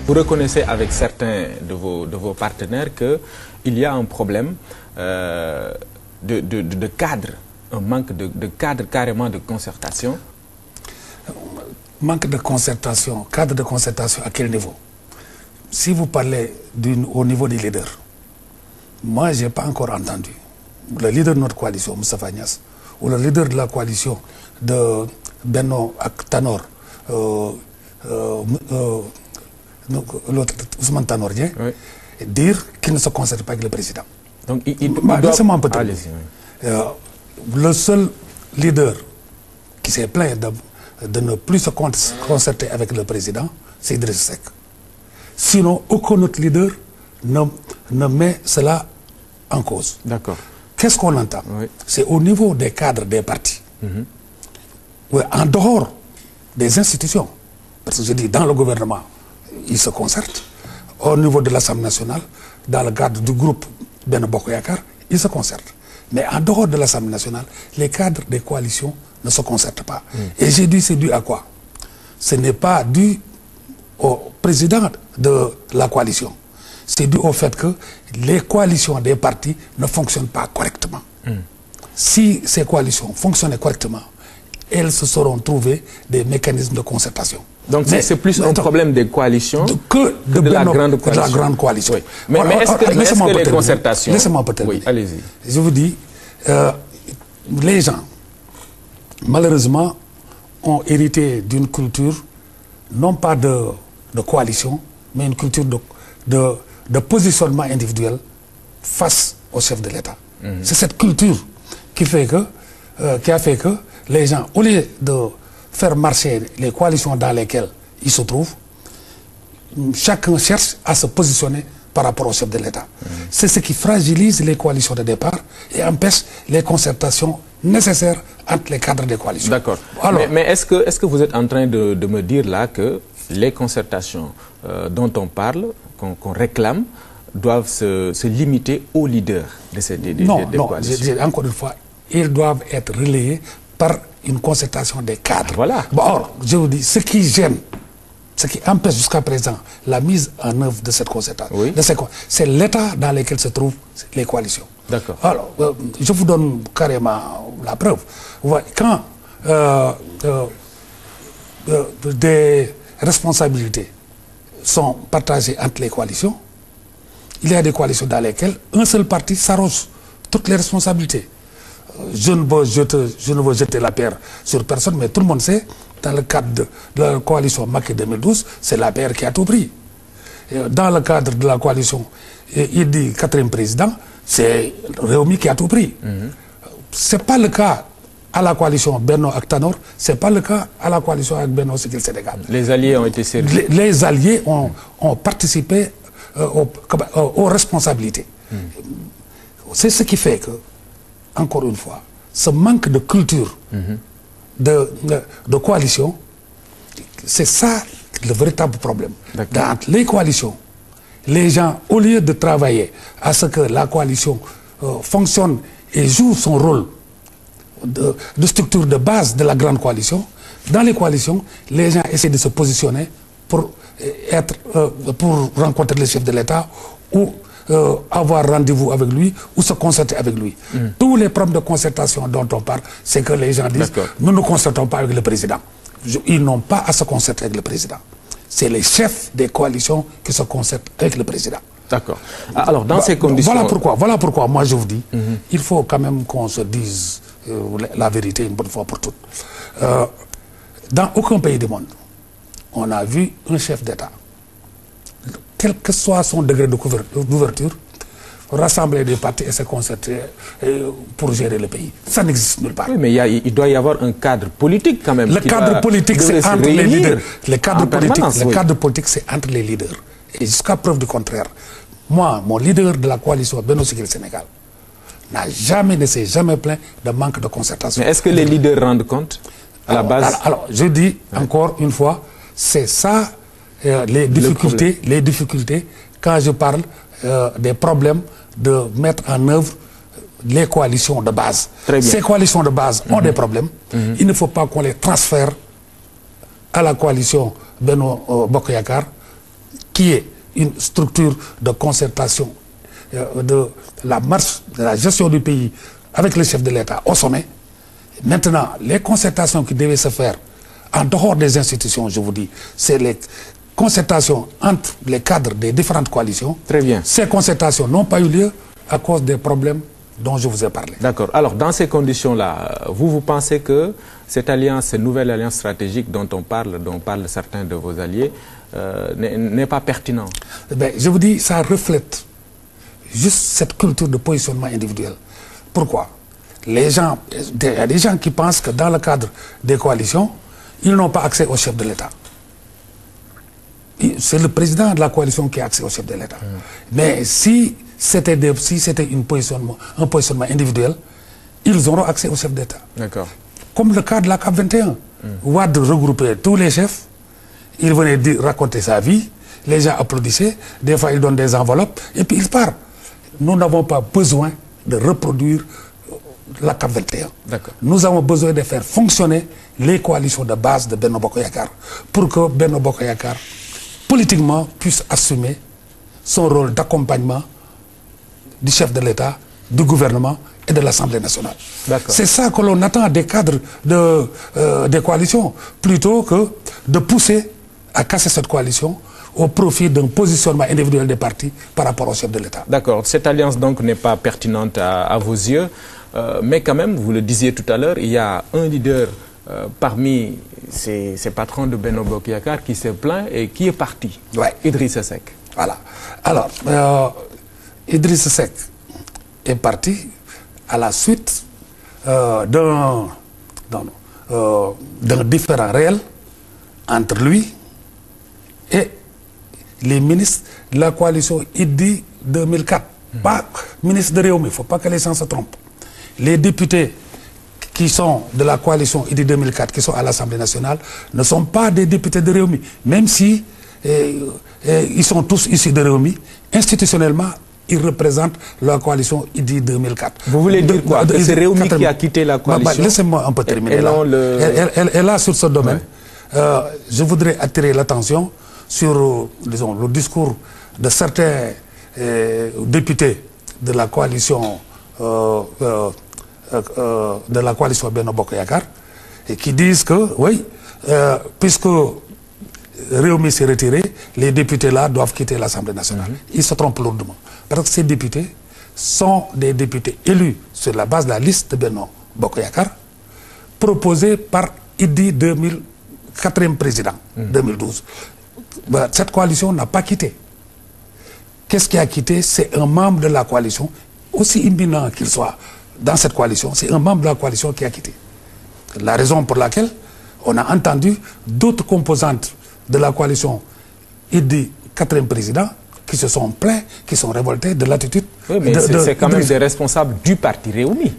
vous reconnaissez avec certains de vos partenaires qu'il y a un problème de cadre, un manque de cadre carrément de concertation. Manque de concertation, cadre de concertation à quel niveau? Si vous parlez au niveau des leaders, moi je n'ai pas encore entendu le leader de notre coalition, Moustapha Niasse, ou le leader de la coalition de Benno ak Tanor, l'autre Ousmane Tanor Dieng, oui, dire qu'il ne se concerte pas avec le président. Donc laissez-moi un peu terminer. Le seul leader qui s'est plaint de ne plus se concerter avec le président, c'est Idriss Seck. Sinon, aucun autre leader ne met cela en cause. D'accord. Qu'est-ce qu'on entend? Oui. C'est au niveau des cadres des partis. Oui, en dehors des institutions. Parce que je dis, dans le gouvernement, ils se concertent. Au niveau de l'Assemblée nationale, dans le cadre du groupe Benno Bokk Yakaar, ils se concertent. Mais en dehors de l'Assemblée nationale, les cadres des coalitions ne se concertent pas. Et j'ai dit, c'est dû à quoi? Ce n'est pas dû au président de la coalition. C'est dû au fait que les coalitions des partis ne fonctionnent pas correctement. Si ces coalitions fonctionnaient correctement, elles se seront trouvées des mécanismes de concertation. Donc c'est plus un problème des coalitions que de la grande coalition. Oui. Mais est-ce que les concertations... Laissez-moi peut-être. Oui, allez-y. Je vous dis, les gens, malheureusement, ont hérité d'une culture, non pas de coalition, mais une culture de positionnement individuel face au chef de l'État. C'est cette culture qui a fait que les gens, au lieu de faire marcher les coalitions dans lesquelles ils se trouvent, chacun cherche à se positionner par rapport au chef de l'État. C'est ce qui fragilise les coalitions de départ et empêche les concertations nécessaires entre les cadres des coalitions. D'accord. Mais est-ce que vous êtes en train de me dire là que les concertations dont on parle, qu'on réclame, doivent se limiter aux leaders de ces coalitions? Non, encore une fois, ils doivent être relayés par une concertation des cadres. Voilà. Bon, or, je vous dis, ce qui gêne, ce qui empêche jusqu'à présent la mise en œuvre de cette concertation, oui, c'est l'état dans lequel se trouvent les coalitions. D'accord. Alors, je vous donne carrément la preuve. Quand des responsabilités sont partagées entre les coalitions, il y a des coalitions dans lesquelles un seul parti s'arroge toutes les responsabilités. Je ne veux jeter la pierre sur personne, mais tout le monde sait, dans le cadre de la coalition Macky 2012, c'est la PR qui a tout pris. Dans le cadre de la coalition, il dit 4e président, c'est Rewmi qui a tout pris. Ce n'est pas le cas à la coalition Benno ak Tanor, ce n'est pas le cas à la coalition avec Benno Siggil Sénégal. Les alliés ont été servis. Les alliés ont participé aux responsabilités. C'est ce qui fait que, encore une fois, ce manque de culture de coalition, c'est ça le véritable problème. Dans les coalitions, les gens, au lieu de travailler à ce que la coalition fonctionne et joue son rôle de structure de base de la grande coalition, dans les coalitions, les gens essaient de se positionner pour rencontrer le chef de l'État ou avoir rendez-vous avec lui ou se concerter avec lui. Tous les problèmes de concertation dont on parle, c'est que les gens disent « nous ne concertons pas avec le président ». Ils n'ont pas à se concerter avec le président. C'est les chefs des coalitions qui se concertent avec le président. D'accord. Alors, dans ces conditions... Voilà pourquoi moi je vous dis, il faut quand même qu'on se dise la vérité une bonne fois pour toutes. Dans aucun pays du monde, on a vu un chef d'État, quel que soit son degré d'ouverture, rassembler des partis et se concerter pour gérer le pays. Ça n'existe nulle part. Oui, mais il doit y avoir un cadre politique quand même. Le cadre politique, c'est entre les leaders. Le cadre politique, c'est entre les leaders. Et jusqu'à preuve du contraire, moi, mon leader de la coalition Benno Siggil Sénégal ne s'est jamais plaint de manque de concertation. Mais est-ce que les leaders rendent compte à la base? Alors, je dis encore une fois, c'est ça les difficultés quand je parle des problèmes de mettre en œuvre les coalitions de base. Ces coalitions de base ont des problèmes. Il ne faut pas qu'on les transfère à la coalition Benno Bokk Yakaar qui est une structure de concertation de la marche, de la gestion du pays avec le chef de l'État au sommet. Maintenant, les concertations qui devaient se faire en dehors des institutions, je vous dis, c'est les concertations entre les cadres des différentes coalitions. Très bien. Ces concertations n'ont pas eu lieu à cause des problèmes dont je vous ai parlé. D'accord. Alors, dans ces conditions-là, vous pensez que cette alliance, cette nouvelle alliance stratégique dont parlent certains de vos alliés, n'est pas pertinente? Je vous dis, ça reflète juste cette culture de positionnement individuel. Pourquoi? Il y a des gens qui pensent que dans le cadre des coalitions, ils n'ont pas accès au chef de l'État. C'est le président de la coalition qui a accès au chef de l'État. Mais si c'était un positionnement individuel, ils auront accès au chef d'État. D'accord. Comme le cas de la CAP 21. Wade regroupait tous les chefs, il venait raconter sa vie, les gens applaudissaient, des fois ils donnent des enveloppes, et puis ils partent. Nous n'avons pas besoin de reproduire la CAP 21. Nous avons besoin de faire fonctionner les coalitions de base de Benno Bokk Yakaar pour que Benno Bokk Yakaar, politiquement, puisse assumer son rôle d'accompagnement du chef de l'État, du gouvernement et de l'Assemblée nationale. C'est ça que l'on attend des cadres des coalitions, plutôt que de pousser à casser cette coalition au profit d'un positionnement individuel des partis par rapport au chef de l'État. D'accord. Cette alliance donc n'est pas pertinente à vos yeux, mais quand même, vous le disiez tout à l'heure, il y a un leader parmi ces patrons de Benno Bokk Yakaar qui s'est plaint et qui est parti. Idrissa Seck. Voilà. Alors, Idrissa Seck est parti à la suite d'un différend réel entre lui et les ministres de la coalition IDI 2004. Pas ministre de Réumi, il ne faut pas que les gens se trompent. Les députés qui sont de la coalition IDI 2004, qui sont à l'Assemblée nationale, ne sont pas des députés de Réumi. Même si ils sont tous issus de Réumi, institutionnellement, ils représentent la coalition IDI 2004. Vous voulez dire quoi? C'est Réumi qui a quitté la coalition? Laissez-moi un peu terminer là. Et là, sur ce domaine, je voudrais attirer l'attention sur, disons, le discours de certains députés de la coalition Benno Bokk Yakaar, et qui disent que, oui, puisque Réumi s'est retiré, les députés là doivent quitter l'Assemblée nationale. Ils se trompent lourdement. Parce que ces députés sont des députés élus sur la base de la liste de Benno Bokk Yakaar, proposés par IDI 4e président, 2012. Cette coalition n'a pas quitté. Qu'est-ce qui a quitté? C'est un membre de la coalition, aussi imminent qu'il soit dans cette coalition, c'est un membre de la coalition qui a quitté. La raison pour laquelle on a entendu d'autres composantes de la coalition IDI 4e président qui se sont plaints, qui sont révoltés de l'attitude... Oui, mais c'est quand même des responsables du parti Réumi.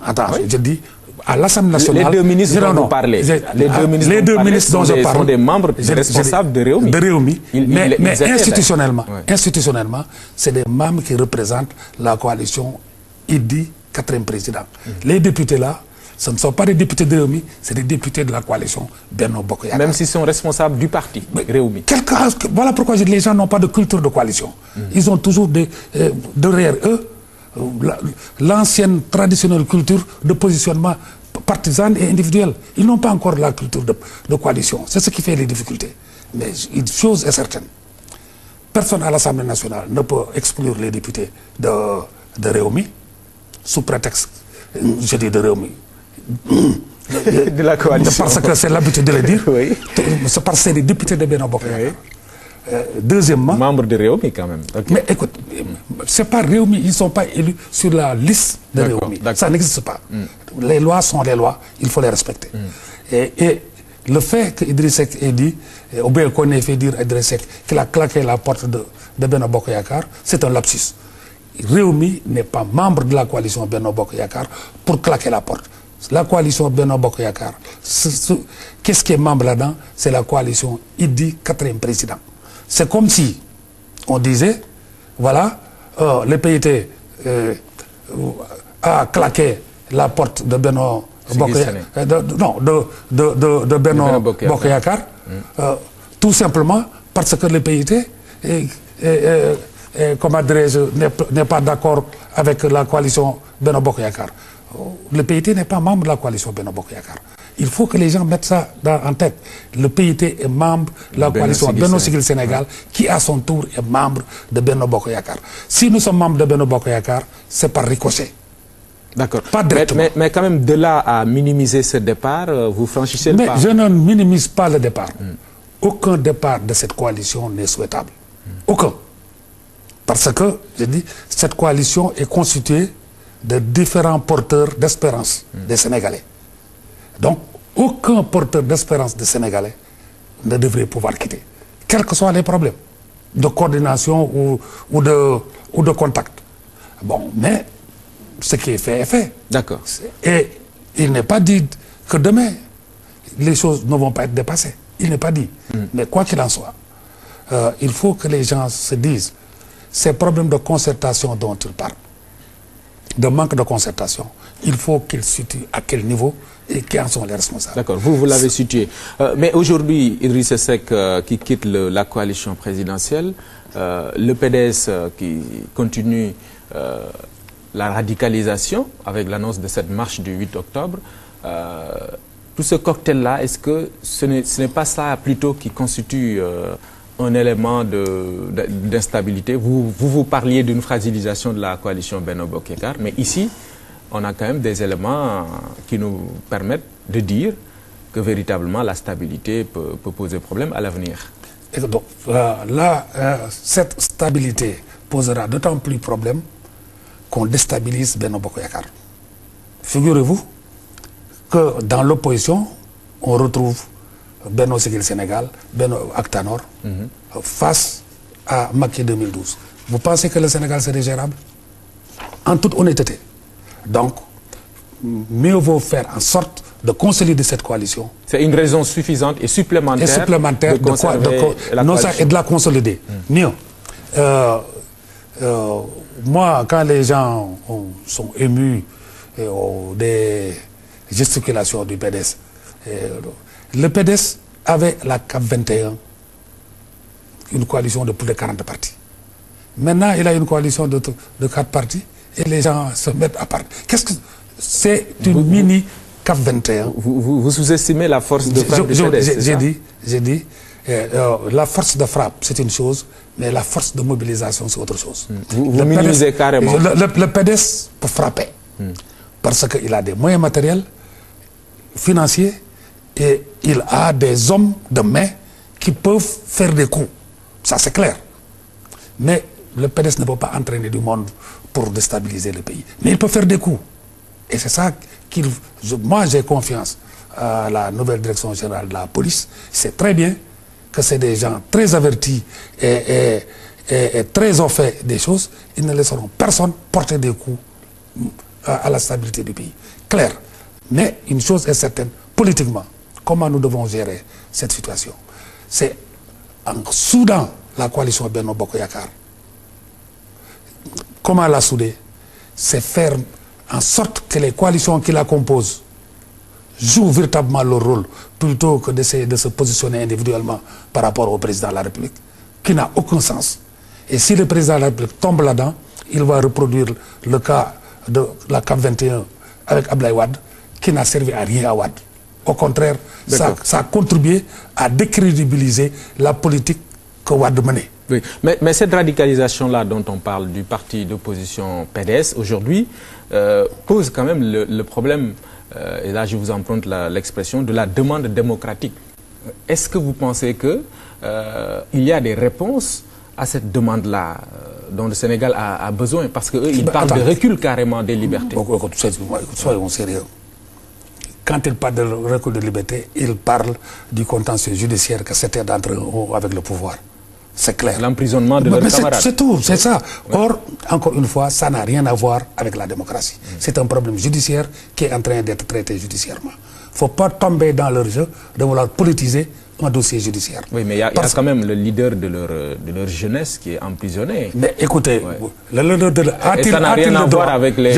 Attends, je dis... À l'Assemblée nationale... Les deux ministres dont vous parlez, les deux ministres dont je parle sont des membres responsables de Réumi. De Réumi. Mais institutionnellement, c'est des membres qui représentent la coalition IDI 4e président. Les députés là, ce ne sont pas des députés de Réumi, c'est des députés de la coalition Benno Bokk Yakaar. Même s'ils sont responsables du parti Réumi. Voilà pourquoi les gens n'ont pas de culture de coalition. Ils ont toujours derrière eux l'ancienne traditionnelle culture de positionnement partisan et individuel. Ils n'ont pas encore la culture de coalition. C'est ce qui fait les difficultés. Mais une chose est certaine. Personne à l'Assemblée nationale ne peut exclure les députés de Réumi sous prétexte, je dis de Réumi, de la coalition. Parce que c'est l'habitude de le dire. C'est parce que c'est des députés de Benno Bokk Yakaar. Deuxièmement... Membre de Réumi quand même. Mais écoute, c'est pas Réumi, ils ne sont pas élus sur la liste de Réumi. Ça n'existe pas. Les lois sont les lois, il faut les respecter. Et le fait que Idrissa Seck ait dit, ou bien qu'on ait fait dire à Idrissa Seck qu'il a claqué la porte de Benno Bokk Yakaar, c'est un lapsus. Réumi n'est pas membre de la coalition Benno Bokk Yakaar pour claquer la porte. La coalition Benno Bokk Yakaar, qu'est-ce qui est membre là-dedans? C'est la coalition IDI 4e président. C'est comme si on disait, voilà, le PIT a claqué la porte de Benno Bokk Yakaar, tout simplement parce que le PIT comment dirais-je, n'est pas d'accord avec la coalition Benno Bokk Yakaar. Le PIT n'est pas membre de la coalition Benno Bokk Yakaar. Il faut que les gens mettent ça en tête. Le PIT est membre de la coalition Benno Siggil Sénégal, qui à son tour est membre de Benno Bokk Yakaar. Si nous sommes membres de Benno Bokk Yakaar, c'est par ricochet. D'accord. Pas directement. Mais quand même, de là à minimiser ce départ, vous franchissez le pas. Mais je ne minimise pas le départ. Aucun départ de cette coalition n'est souhaitable. Aucun. Parce que, je dis, cette coalition est constituée de différents porteurs d'espérance des Sénégalais. Donc, aucun porteur d'espérance des Sénégalais ne devrait pouvoir quitter, quels que soient les problèmes de coordination ou de contact. Bon, mais ce qui est fait est fait. D'accord. Et il n'est pas dit que demain, les choses ne vont pas être dépassées. Il n'est pas dit. Mais quoi qu'il en soit, il faut que les gens se disent, ces problèmes de concertation dont ils parlent, de manque de concertation, il faut qu'ils situent à quel niveau et qui en sont les responsables. D'accord, vous l'avez situé. Mais aujourd'hui, Idrissa Seck qui quitte la coalition présidentielle, le PDS qui continue la radicalisation avec l'annonce de cette marche du 8 octobre, tout ce cocktail-là, est-ce que ce n'est pas ça plutôt qui constitue un élément d'instabilité? Vous parliez d'une fragilisation de la coalition Benno Bokk Yakaar, mais ici, on a quand même des éléments qui nous permettent de dire que véritablement la stabilité peut poser problème à l'avenir. Et donc, cette stabilité posera d'autant plus problème qu'on déstabilise Benno Bokk Yakaar. Figurez-vous que dans l'opposition, on retrouve Benno Siggil Sénégal, Benno Actanor, face à Macky 2012. Vous pensez que le Sénégal serait gérable? En toute honnêteté. Donc, mieux vaut faire en sorte de consolider cette coalition. C'est une raison suffisante et supplémentaire, de la consolider. Mieux. Moi, quand les gens sont émus des gesticulations du PDS, le PDS avait la CAP 21, une coalition de plus de 40 partis. Maintenant, il a une coalition de 4 partis et les gens se mettent à part. Qu'est-ce que c'est? Une mini CAP 21. Vous sous-estimez la force de frappe du PDS. J'ai dit, la force de frappe, c'est une chose, mais la force de mobilisation, c'est autre chose. Vous minimisez carrément. Le PDS peut frapper parce qu'il a des moyens matériels, financiers, et il a des hommes de main qui peuvent faire des coups. Ça, c'est clair. Mais le PDS ne peut pas entraîner du monde pour déstabiliser le pays. Mais il peut faire des coups. Et c'est ça moi, j'ai confiance à la nouvelle direction générale de la police. C'est très bien que c'est des gens très avertis et très au fait des choses. Ils ne laisseront personne porter des coups à la stabilité du pays. Clair. Mais une chose est certaine, politiquement, comment nous devons gérer cette situation? C'est en soudant la coalition Benno Bokk Yakaar. Comment la souder? C'est faire en sorte que les coalitions qui la composent jouent véritablement leur rôle, plutôt que d'essayer de se positionner individuellement par rapport au président de la République, qui n'a aucun sens. Et si le président de la République tombe là-dedans, il va reproduire le cas de la CAP 21 avec Abdoulaye Wade, qui n'a servi à rien à Wade. Au contraire, ça a contribué à décrédibiliser la politique que Wade menait. Oui, mais cette radicalisation-là dont on parle du parti d'opposition PDS aujourd'hui pose quand même le problème, et là je vous emprunte l'expression, de la demande démocratique. Est-ce que vous pensez qu'il y a des réponses à cette demande-là dont le Sénégal a besoin? Parce qu'eux, ils parlent de recul carrément des libertés. Soyons sérieux. Quand ils parlent de recul de liberté, ils parlent du contentieux judiciaire que certains d'entre eux ont avec le pouvoir. C'est clair. L'emprisonnement de leurs camarades. C'est tout, c'est ça. Or, encore une fois, ça n'a rien à voir avec la démocratie. C'est un problème judiciaire qui est en train d'être traité judiciairement. Il ne faut pas tomber dans leur jeu de vouloir politiser un dossier judiciaire. Oui, mais il y a quand même le leader de leur jeunesse qui est emprisonné. Mais écoutez, le leader de ça n'a rien à voir avec les...